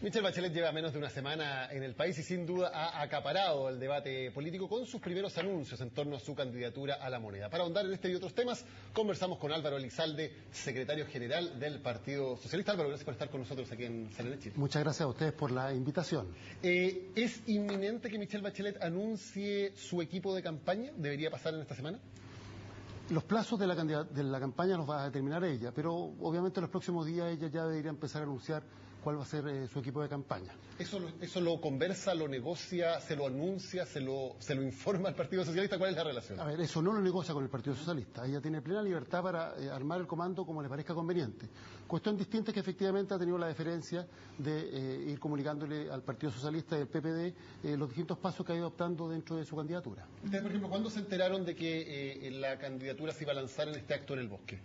Michelle Bachelet lleva menos de una semana en el país y sin duda ha acaparado el debate político con sus primeros anuncios en torno a su candidatura a la moneda. Para ahondar en este y otros temas, conversamos con Álvaro Elizalde, secretario general del Partido Socialista. Álvaro, gracias por estar con nosotros aquí en CNN Chile. Muchas gracias a ustedes por la invitación. ¿Es inminente que Michelle Bachelet anuncie su equipo de campaña? ¿Debería pasar en esta semana? Los plazos de la campaña los va a determinar ella, pero obviamente en los próximos días ella ya debería empezar a anunciar cuál va a ser su equipo de campaña. ¿Eso lo conversa, lo negocia, se lo anuncia, se lo informa al Partido Socialista? ¿Cuál es la relación? A ver, eso no lo negocia con el Partido Socialista. Ella tiene plena libertad para armar el comando como le parezca conveniente. Cuestión distinta es que efectivamente ha tenido la deferencia de ir comunicándole al Partido Socialista y al PPD los distintos pasos que ha ido optando dentro de su candidatura. Ustedes, por ejemplo, ¿cuándo se enteraron de que la candidatura se iba a lanzar en este acto en el bosque?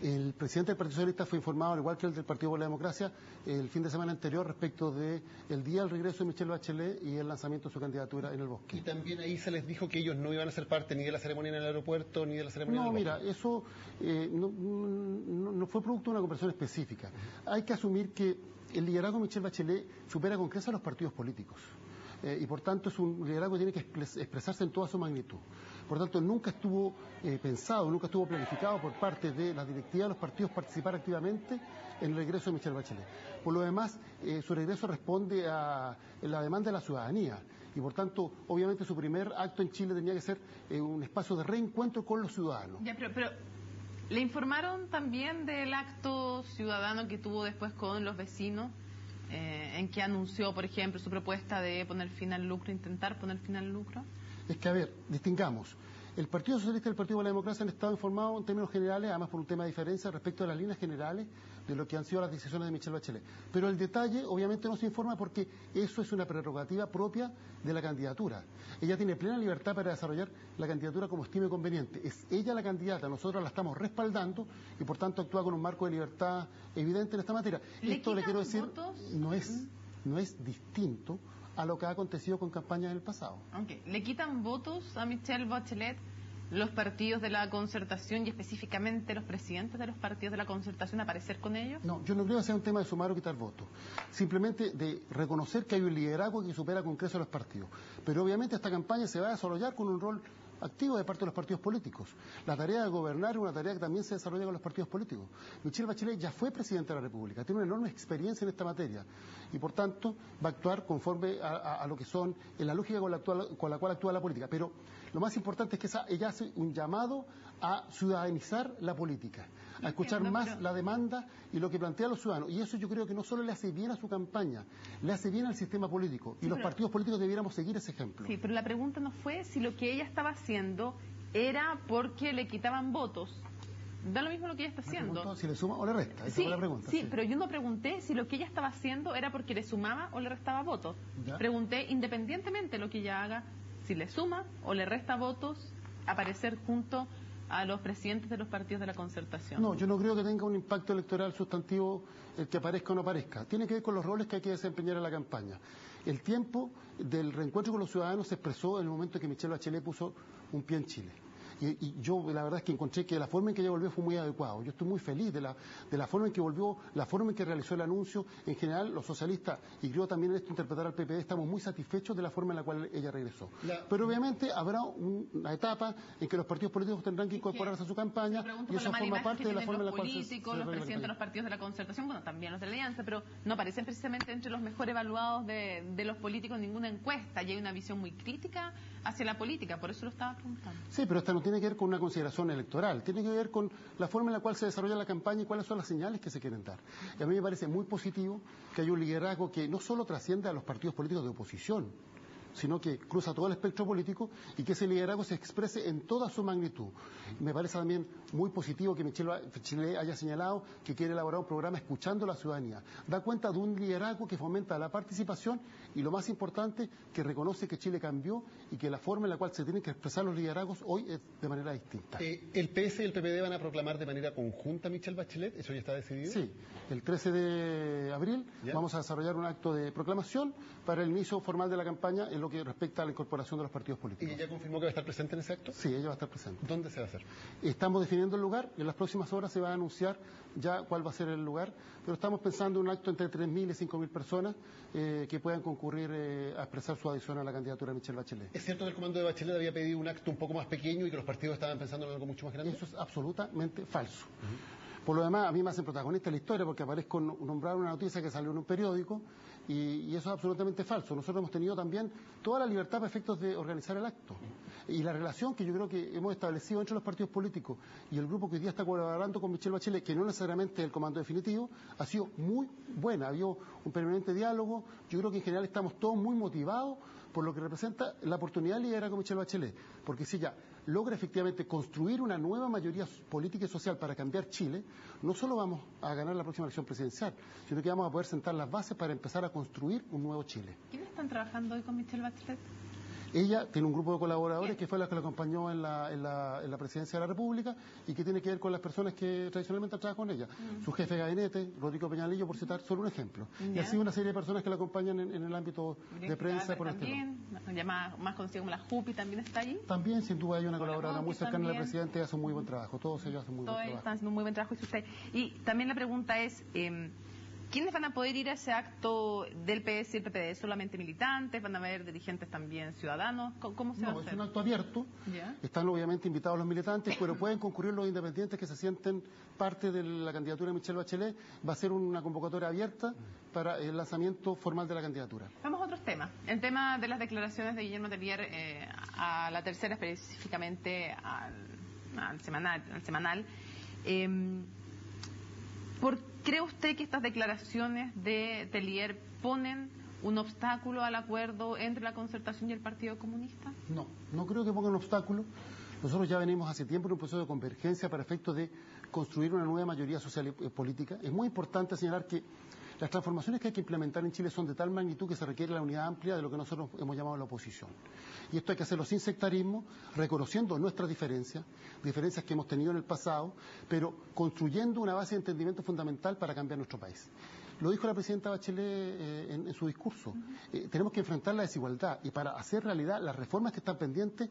El presidente del Partido Socialista fue informado, al igual que el del Partido por la Democracia, el fin de semana anterior respecto del día del regreso de Michelle Bachelet y el lanzamiento de su candidatura en el bosque. ¿Y también ahí se les dijo que ellos no iban a ser parte ni de la ceremonia en el aeropuerto ni de la ceremonia en el bosque? No, mira, eso no fue producto de una conversación específica. Hay que asumir que el liderazgo de Michelle Bachelet supera con creces a los partidos políticos. Y por tanto es un liderazgo que tiene que expresarse en toda su magnitud. Por tanto, nunca estuvo pensado, nunca estuvo planificado por parte de la directiva de los partidos participar activamente en el regreso de Michelle Bachelet. Por lo demás, su regreso responde a la demanda de la ciudadanía y por tanto, obviamente su primer acto en Chile tenía que ser un espacio de reencuentro con los ciudadanos. Ya, pero ¿le informaron también del acto ciudadano que tuvo después con los vecinos? En que anunció, por ejemplo, su propuesta de poner fin al lucro, intentar poner fin al lucro? Es que, a ver, distingamos. El Partido Socialista y el Partido por la Democracia han estado informados en términos generales, además por un tema de diferencia respecto a las líneas generales de lo que han sido las decisiones de Michelle Bachelet. Pero el detalle, obviamente, no se informa porque eso es una prerrogativa propia de la candidatura. Ella tiene plena libertad para desarrollar la candidatura como estime conveniente. Es ella la candidata, nosotros la estamos respaldando y, por tanto, actúa con un marco de libertad evidente en esta materia. Esto, le quiero decir, no es distinto a lo que ha acontecido con campañas en el pasado. Okay. ¿Le quitan votos a Michelle Bachelet los partidos de la concertación y específicamente los presidentes de los partidos de la concertación a aparecer con ellos? No, yo no creo que sea un tema de sumar o quitar votos. Simplemente de reconocer que hay un liderazgo que supera con creces a los partidos. Pero obviamente esta campaña se va a desarrollar con un rol activo de parte de los partidos políticos. La tarea de gobernar es una tarea que también se desarrolla con los partidos políticos. Michelle Bachelet ya fue presidenta de la República, tiene una enorme experiencia en esta materia y por tanto va a actuar conforme a lo que son, en la lógica con la cual actúa la política. Pero lo más importante es que ella hace un llamado a ciudadanizar la política, a escuchar más la demanda y lo que plantean los ciudadanos. Y eso yo creo que no solo le hace bien a su campaña, le hace bien al sistema político. Y los partidos políticos debiéramos seguir ese ejemplo. Sí, pero la pregunta no fue si lo que ella estaba haciendo era porque le quitaban votos. Da lo mismo lo que ella está haciendo. Si le suma o le resta, esa sí, fue la pregunta. Sí, pero yo no pregunté si lo que ella estaba haciendo era porque le sumaba o le restaba votos. ¿Ya? Pregunté independientemente de lo que ella haga, si le suma o le resta votos, aparecer junto a los presidentes de los partidos de la concertación. No, yo no creo que tenga un impacto electoral sustantivo el que aparezca o no aparezca. Tiene que ver con los roles que hay que desempeñar en la campaña. El tiempo del reencuentro con los ciudadanos se expresó en el momento en que Michelle Bachelet puso un pie en Chile. Y yo la verdad es que encontré que la forma en que ella volvió fue muy adecuada. Yo estoy muy feliz de la forma en que volvió, la forma en que realizó el anuncio. En general, los socialistas, y creo también en esto interpretar al PPD, estamos muy satisfechos de la forma en la cual ella regresó. Pero obviamente habrá una etapa en que los partidos políticos tendrán que incorporarse a su campaña y eso forma parte de la forma en la cual los presidentes de los partidos de la concertación, bueno, también los de la alianza, pero no aparecen precisamente entre los mejor evaluados de los políticos en ninguna encuesta y hay una visión muy crítica hacia la política, por eso lo estaba preguntando. Sí, pero esta no tiene que ver con una consideración electoral, tiene que ver con la forma en la cual se desarrolla la campaña y cuáles son las señales que se quieren dar. Y a mí me parece muy positivo que haya un liderazgo que no solo trasciende a los partidos políticos de oposición, sino que cruza todo el espectro político y que ese liderazgo se exprese en toda su magnitud. Me parece también muy positivo que Michelle Bachelet haya señalado que quiere elaborar un programa escuchando a la ciudadanía. Da cuenta de un liderazgo que fomenta la participación y, lo más importante, que reconoce que Chile cambió y que la forma en la cual se tienen que expresar los liderazgos hoy es de manera distinta. ¿El PS y el PPD van a proclamar de manera conjunta a Michelle Bachelet? ¿Eso ya está decidido? Sí, el 13 de abril vamos a desarrollar un acto de proclamación para el inicio formal de la campaña en lo que respecta a la incorporación de los partidos políticos. ¿Y ella confirmó que va a estar presente en ese acto? Sí, ella va a estar presente. ¿Dónde se va a hacer? Estamos definiendo el lugar, en las próximas horas se va a anunciar ya cuál va a ser el lugar, pero estamos pensando en un acto entre 3.000 y 5.000 personas que puedan concurrir a expresar su adhesión a la candidatura de Michelle Bachelet. ¿Es cierto que el comando de Bachelet había pedido un acto un poco más pequeño y que los partidos estaban pensando en algo mucho más grande? Eso es absolutamente falso. Por lo demás, a mí me hacen protagonista de la historia porque aparezco nombrar una noticia que salió en un periódico y eso es absolutamente falso. Nosotros hemos tenido también toda la libertad para efectos de organizar el acto. Y la relación que yo creo que hemos establecido entre los partidos políticos y el grupo que hoy día está colaborando con Michelle Bachelet, que no necesariamente es el comando definitivo, ha sido muy buena. Ha habido un permanente diálogo. Yo creo que en general estamos todos muy motivados por lo que representa la oportunidad de liderar con Michelle Bachelet. Porque si ella logra efectivamente construir una nueva mayoría política y social para cambiar Chile, no solo vamos a ganar la próxima elección presidencial, sino que vamos a poder sentar las bases para empezar a construir un nuevo Chile. ¿Quiénes están trabajando hoy con Michelle Bachelet? Ella tiene un grupo de colaboradores que fue la que la acompañó en la presidencia de la República y que tiene que ver con las personas que tradicionalmente trabajan con ella. Su jefe de gabinete, Rodrigo Peñalillo, por citar solo un ejemplo. Y así una serie de personas que la acompañan en el ámbito de prensa. Por también, ya más conocido como la JUPI, ¿también está allí? También, sin duda, hay una colaboradora muy cercana al presidente y hace un muy buen trabajo. Todos ellos hacen muy buen trabajo. Están haciendo un muy buen trabajo. Y también la pregunta es... ¿quiénes van a poder ir a ese acto del PS y el PPD? ¿Solamente militantes? ¿Van a haber dirigentes también ciudadanos? ¿Cómo se va a hacer? Es un acto abierto. ¿Ya? Están obviamente invitados los militantes, pero pueden concurrir los independientes que se sienten parte de la candidatura de Michelle Bachelet. Va a ser una convocatoria abierta para el lanzamiento formal de la candidatura. Vamos a otros temas. El tema de las declaraciones de Guillermo Tellier a La Tercera, específicamente al semanal. ¿Cree usted que estas declaraciones de Tellier ponen un obstáculo al acuerdo entre la Concertación y el Partido Comunista? No creo que pongan un obstáculo. Nosotros ya venimos hace tiempo en un proceso de convergencia para efectos de construir una nueva mayoría social y política. Es muy importante señalar que las transformaciones que hay que implementar en Chile son de tal magnitud que se requiere la unidad amplia de lo que nosotros hemos llamado la oposición. Y esto hay que hacerlo sin sectarismo, reconociendo nuestras diferencias que hemos tenido en el pasado, pero construyendo una base de entendimiento fundamental para cambiar nuestro país. Lo dijo la presidenta Bachelet en su discurso. Tenemos que enfrentar la desigualdad y para hacer realidad las reformas que están pendientes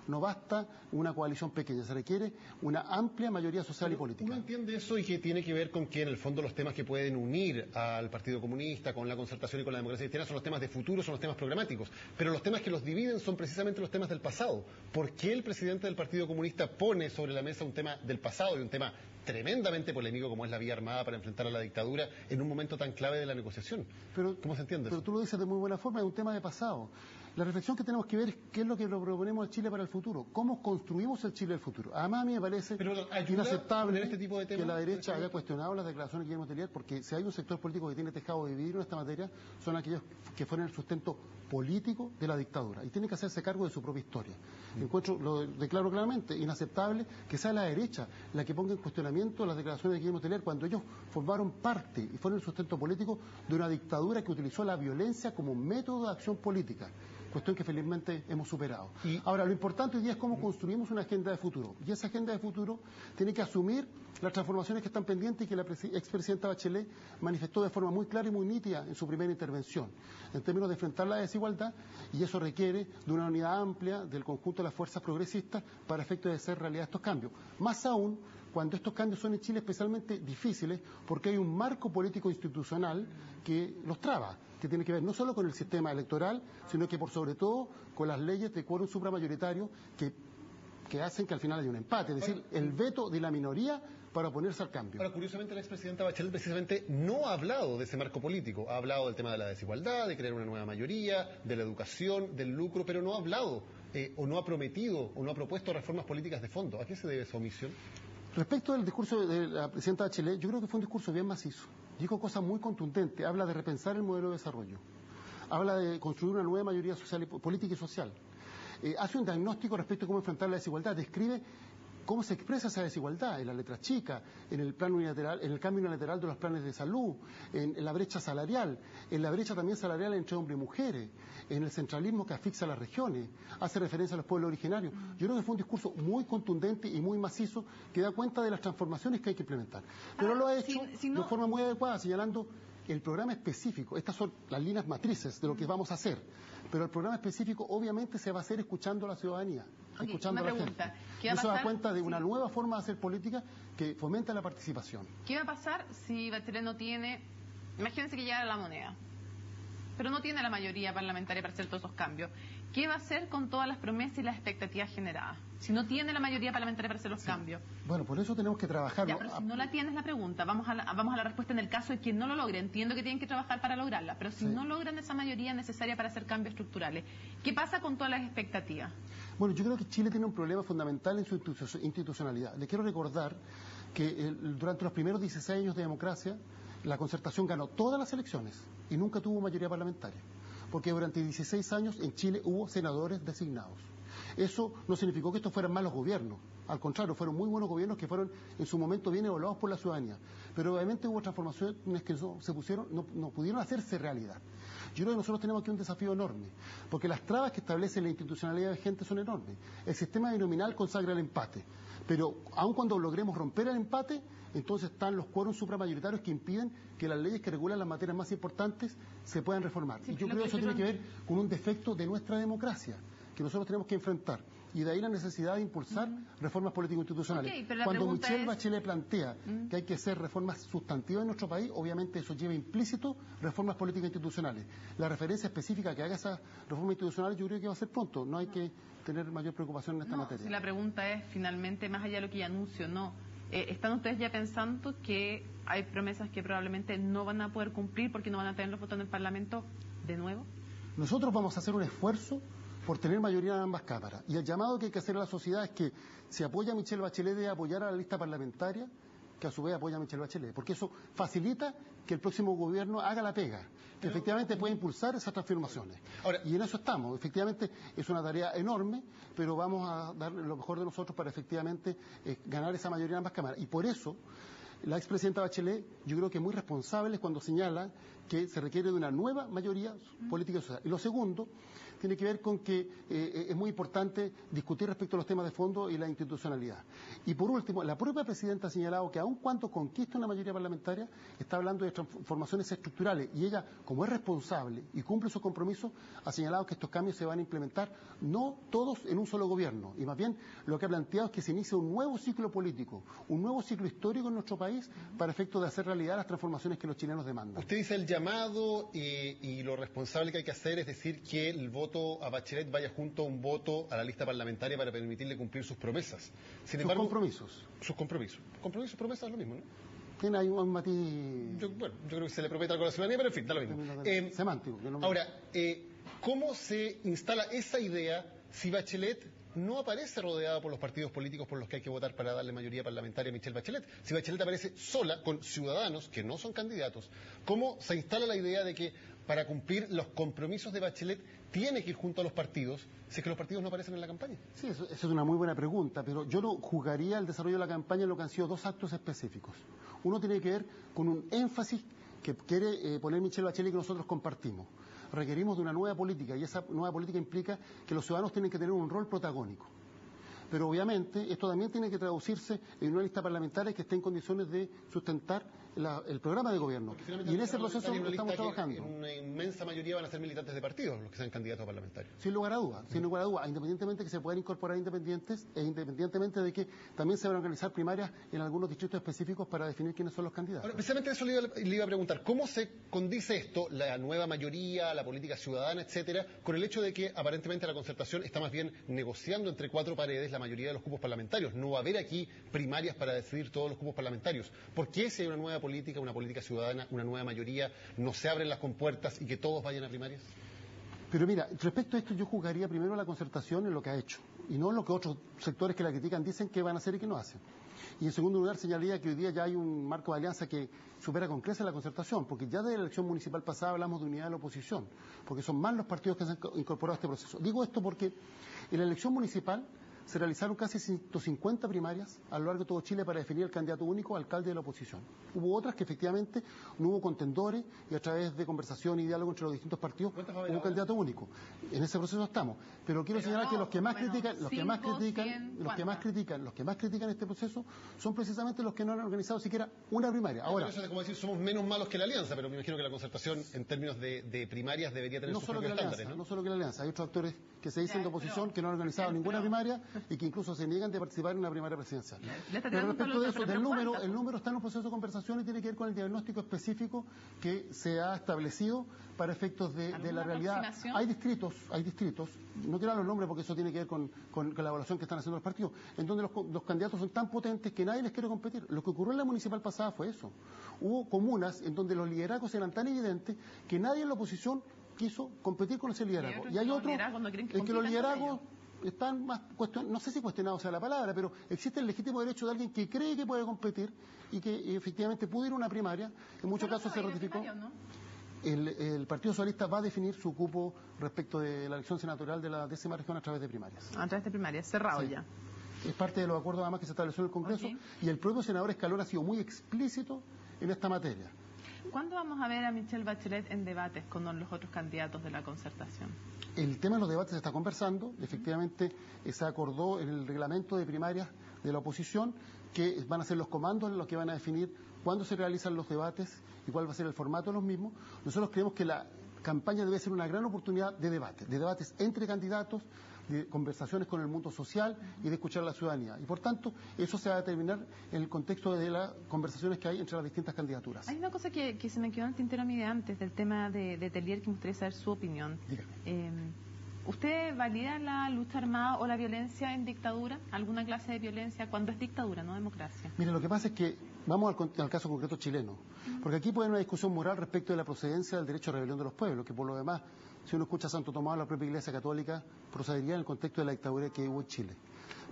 no basta una coalición pequeña, se requiere una amplia mayoría social y política. ¿Uno entiende eso y que tiene que ver con que en el fondo los temas que pueden unir al Partido Comunista con la Concertación y con la democracia cristiana son los temas de futuro, son los temas programáticos, pero los temas que los dividen son precisamente los temas del pasado? ¿Por qué el presidente del Partido Comunista pone sobre la mesa un tema del pasado y un tema tremendamente polémico como es la vía armada para enfrentar a la dictadura en un momento tan clave de la negociación? ¿Cómo se entiende eso? Pero tú lo dices de muy buena forma, es un tema de pasado. La reflexión que tenemos que ver es qué es lo que proponemos al Chile para el futuro, cómo construimos el Chile del futuro. Además, a mí me parece inaceptable este tipo de temas, que la derecha haya cuestionado las declaraciones de Guillermo Tellier, porque si hay un sector político que tiene tejado de vidrio en esta materia, son aquellos que fueron el sustento político de la dictadura y tienen que hacerse cargo de su propia historia. Lo declaro claramente, inaceptable que sea la derecha la que ponga en cuestionamiento las declaraciones de Guillermo Tellier cuando ellos formaron parte y fueron el sustento político de una dictadura que utilizó la violencia como método de acción política. Cuestión que felizmente hemos superado. Ahora, lo importante hoy día es cómo construimos una agenda de futuro. Y esa agenda de futuro tiene que asumir las transformaciones que están pendientes y que la expresidenta Bachelet manifestó de forma muy clara y muy nítida en su primera intervención, en términos de enfrentar la desigualdad, y eso requiere de una unidad amplia del conjunto de las fuerzas progresistas para efecto de hacer realidad estos cambios. Más aún cuando estos cambios son en Chile especialmente difíciles porque hay un marco político institucional que los traba, que tiene que ver no solo con el sistema electoral, sino que por sobre todo con las leyes de quórum supramayoritario que hacen que al final haya un empate, es decir, el veto de la minoría para oponerse al cambio. Ahora, curiosamente, la expresidenta Bachelet precisamente no ha hablado de ese marco político, ha hablado del tema de la desigualdad, de crear una nueva mayoría, de la educación, del lucro, pero no ha hablado o no ha prometido o no ha propuesto reformas políticas de fondo. ¿A qué se debe esa omisión? Respecto del discurso de la presidenta Bachelet, yo creo que fue un discurso bien macizo. Dijo cosas muy contundentes, habla de repensar el modelo de desarrollo, habla de construir una nueva mayoría social política y social. Hace un diagnóstico respecto a cómo enfrentar la desigualdad, describe cómo se expresa esa desigualdad en la letra chica, en el plan unilateral, en el cambio unilateral de los planes de salud, en la brecha salarial, en la brecha también salarial entre hombres y mujeres, en el centralismo que asfixia a las regiones, hace referencia a los pueblos originarios. Yo creo que fue un discurso muy contundente y muy macizo que da cuenta de las transformaciones que hay que implementar. Pero lo ha hecho de forma muy adecuada, señalando el programa específico. Estas son las líneas matrices de lo que vamos a hacer. Pero el programa específico obviamente se va a hacer escuchando a la ciudadanía, escuchando a la gente. Y eso da cuenta de una nueva forma de hacer política que fomenta la participación. ¿Qué va a pasar si Bachelet no tiene, imagínense que llega a la moneda, pero no tiene la mayoría parlamentaria para hacer todos esos cambios? ¿Qué va a hacer con todas las promesas y las expectativas generadas? Si no tiene la mayoría parlamentaria para hacer los cambios. Bueno, por eso tenemos que trabajar. Ya, pero si no la tienes la pregunta, vamos a la respuesta en el caso de que no lo logre. Entiendo que tienen que trabajar para lograrla, pero si no logran esa mayoría necesaria para hacer cambios estructurales, ¿qué pasa con todas las expectativas? Bueno, yo creo que Chile tiene un problema fundamental en su institucionalidad. Le quiero recordar que durante los primeros 16 años de democracia, la Concertación ganó todas las elecciones y nunca tuvo mayoría parlamentaria, porque durante 16 años en Chile hubo senadores designados. Eso no significó que estos fueran malos gobiernos, al contrario, fueron muy buenos gobiernos que fueron en su momento bien evaluados por la ciudadanía, pero obviamente hubo transformaciones que no pudieron hacerse realidad. Yo creo que nosotros tenemos aquí un desafío enorme, porque las trabas que establece la institucionalidad vigente son enormes. El sistema binominal consagra el empate, pero aun cuando logremos romper el empate, entonces están los quórums supramayoritarios que impiden que las leyes que regulan las materias más importantes se puedan reformar. Y yo creo que eso tiene que ver con un defecto de nuestra democracia, que nosotros tenemos que enfrentar. Y de ahí la necesidad de impulsar reformas político-institucionales. Cuando Michelle Bachelet plantea que hay que hacer reformas sustantivas en nuestro país, obviamente eso lleva implícito reformas políticas-institucionales. La referencia específica que haga esas reformas institucionales yo creo que va a ser pronto. No hay que tener mayor preocupación en esta materia. Si la pregunta es, finalmente, más allá de lo que ya anuncio, ¿están ustedes ya pensando que hay promesas que probablemente no van a poder cumplir porque no van a tener los votos en el Parlamento de nuevo? Nosotros vamos a hacer un esfuerzo por tener mayoría en ambas cámaras. Y el llamado que hay que hacer a la sociedad es que si apoya a Michelle Bachelet de apoyar a la lista parlamentaria, que a su vez apoya a Michelle Bachelet, porque eso facilita que el próximo gobierno haga la pega, que efectivamente pueda impulsar esas transformaciones. Ahora, y en eso estamos. Efectivamente es una tarea enorme, pero vamos a dar lo mejor de nosotros para efectivamente ganar esa mayoría en ambas cámaras. Y por eso la expresidenta Bachelet, yo creo que es muy responsable cuando señala que se requiere de una nueva mayoría política y social. Y lo segundo tiene que ver con que es muy importante discutir respecto a los temas de fondo y la institucionalidad. Y por último, la propia presidenta ha señalado que aun cuando conquista una mayoría parlamentaria, está hablando de transformaciones estructurales. Y ella, como es responsable y cumple sus compromisos, ha señalado que estos cambios se van a implementar no todos en un solo gobierno. Y más bien lo que ha planteado es que se inicie un nuevo ciclo político, un nuevo ciclo histórico en nuestro país para efecto de hacer realidad las transformaciones que los chilenos demandan. Usted dice el llamado y lo responsable que hay que hacer es decir que el voto a Bachelet vaya junto a un voto a la lista parlamentaria para permitirle cumplir sus promesas. Sin embargo, sus compromisos. Compromisos y promesas es lo mismo, ¿no? Tiene ahí un matiz... Yo creo que se le promete algo a la ciudadanía, pero en fin, da lo mismo. Semántico. Ahora, ¿cómo se instala esa idea si Bachelet no aparece rodeada por los partidos políticos por los que hay que votar para darle mayoría parlamentaria a Michelle Bachelet? Si Bachelet aparece sola, con ciudadanos que no son candidatos, ¿cómo se instala la idea de que para cumplir los compromisos de Bachelet tiene que ir junto a los partidos si es que los partidos no aparecen en la campaña? Sí, eso es una muy buena pregunta, pero yo no juzgaría el desarrollo de la campaña en lo que han sido dos actos específicos. Uno tiene que ver con un énfasis que quiere poner Michelle Bachelet y que nosotros compartimos. Requerimos de una nueva política y esa nueva política implica que los ciudadanos tienen que tener un rol protagónico. Pero obviamente esto también tiene que traducirse en una lista parlamentaria que esté en condiciones de sustentar el programa de gobierno. Y en ese proceso estamos trabajando. En una inmensa mayoría van a ser militantes de partidos los que sean candidatos a parlamentarios. Sin lugar a dudas, independientemente de que se puedan incorporar independientes e independientemente de que también se van a organizar primarias en algunos distritos específicos para definir quiénes son los candidatos. Ahora, precisamente eso le iba a preguntar. ¿Cómo se condice esto, la nueva mayoría, la política ciudadana, etcétera, con el hecho de que aparentemente la Concertación está más bien negociando entre cuatro paredes la mayoría de los cupos parlamentarios? No va a haber aquí primarias para decidir todos los cupos parlamentarios. ¿Por qué si hay una nueva política, una política ciudadana, una nueva mayoría, no se abren las compuertas y que todos vayan a primarias? Pero mira, respecto a esto yo juzgaría primero a la Concertación en lo que ha hecho y no en lo que otros sectores que la critican dicen que van a hacer y que no hacen. Y en segundo lugar señalaría que hoy día ya hay un marco de alianza que supera con creces la Concertación, porque ya de la elección municipal pasada hablamos de unidad de la oposición, porque son más los partidos que se han incorporado a este proceso. Digo esto porque en la elección municipal se realizaron casi 150 primarias a lo largo de todo Chile para definir el candidato único alcalde de la oposición. Hubo otras que efectivamente no hubo contendores y a través de conversación y diálogo entre los distintos partidos hubo un candidato único. En ese proceso estamos. Pero quiero señalar que los que más critican este proceso son precisamente los que no han organizado siquiera una primaria. Ahora, eso es como decir, somos menos malos que la alianza, pero me imagino que la concertación en términos de primarias debería tener sus propios estándares, ¿no? No solo que la alianza, hay otros actores que se dicen de oposición que no han organizado ninguna primaria y que incluso se niegan de participar en una primaria presidencial. Pero respecto de eso, el número está en un proceso de conversación y tiene que ver con el diagnóstico específico que se ha establecido para efectos de la realidad. Hay distritos, no quiero dar los nombres porque eso tiene que ver con la evaluación que están haciendo los partidos, en donde los candidatos son tan potentes que nadie les quiere competir. Lo que ocurrió en la municipal pasada fue eso. Hubo comunas en donde los liderazgos eran tan evidentes que nadie en la oposición quiso competir con ese liderazgo. Y hay otros en que los liderazgos están más cuestionados, no sé si cuestionados sea la palabra, pero existe el legítimo derecho de alguien que cree que puede competir y que efectivamente pudo ir a una primaria, en muchos casos se ratificó. El Partido Socialista va a definir su cupo respecto de la elección senatorial de la 10ª región a través de primarias. A través de primarias, cerrado ya. Es parte de los acuerdos además que se estableció en el Congreso y el propio senador Escalón ha sido muy explícito en esta materia. ¿Cuándo vamos a ver a Michelle Bachelet en debates con los otros candidatos de la concertación? El tema de los debates se está conversando. Efectivamente, se acordó en el reglamento de primarias de la oposición que van a ser los comandos los que van a definir cuándo se realizan los debates y cuál va a ser el formato de los mismos. Nosotros creemos que la campaña debe ser una gran oportunidad de debates entre candidatos, de conversaciones con el mundo social y de escuchar a la ciudadanía. Y por tanto, eso se va a determinar en el contexto de las conversaciones que hay entre las distintas candidaturas. Hay una cosa que se me quedó en el tintero a mí de antes, del tema de Tellier, que me gustaría saber su opinión. ¿Usted valida la lucha armada o la violencia en dictadura? ¿Alguna clase de violencia cuando es dictadura, no democracia? Mire, lo que pasa es que vamos al caso concreto chileno, porque aquí puede haber una discusión moral respecto de la procedencia del derecho a rebelión de los pueblos, que por lo demás, si uno escucha a Santo Tomás, la propia Iglesia Católica, procedería en el contexto de la dictadura que hubo en Chile.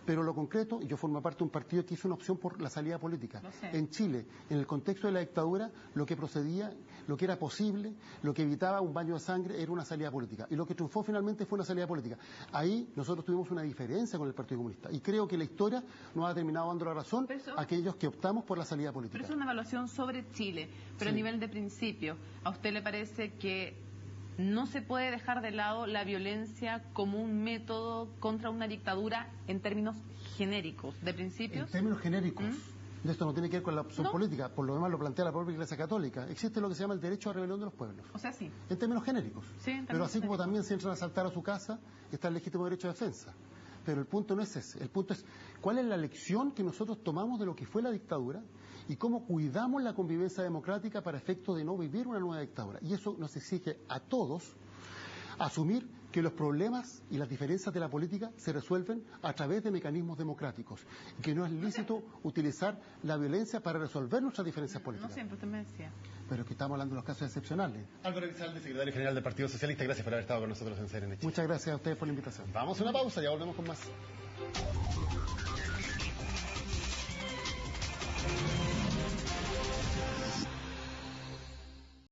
Pero lo concreto, y yo formo parte de un partido que hizo una opción por la salida política. En Chile, en el contexto de la dictadura, lo que procedía, lo que era posible, lo que evitaba un baño de sangre era una salida política. Y lo que triunfó finalmente fue una salida política. Ahí nosotros tuvimos una diferencia con el Partido Comunista. Y creo que la historia nos ha terminado dando la razón a aquellos que optamos por la salida política. Pero es una evaluación sobre Chile, pero a nivel de principio. ¿A usted le parece que no se puede dejar de lado la violencia como un método contra una dictadura en términos genéricos, de principios? En términos genéricos. De esto no tiene que ver con la opción política, por lo demás lo plantea la propia Iglesia Católica. Existe lo que se llama el derecho a rebelión de los pueblos. O sea, sí. En términos genéricos. Sí, pero así como también si entran a asaltar a su casa, está el legítimo derecho de defensa. Pero el punto no es ese. El punto es cuál es la lección que nosotros tomamos de lo que fue la dictadura y cómo cuidamos la convivencia democrática para efecto de no vivir una nueva dictadura. Y eso nos exige a todos asumir que los problemas y las diferencias de la política se resuelven a través de mecanismos democráticos y que no es lícito utilizar la violencia para resolver nuestras diferencias políticas. No siempre, usted me decía. Pero es que estamos hablando de los casos excepcionales. Álvaro Elizalde, secretario general del Partido Socialista, gracias por haber estado con nosotros en CNN Chile. Muchas gracias a ustedes por la invitación. Vamos a una pausa, ya volvemos con más.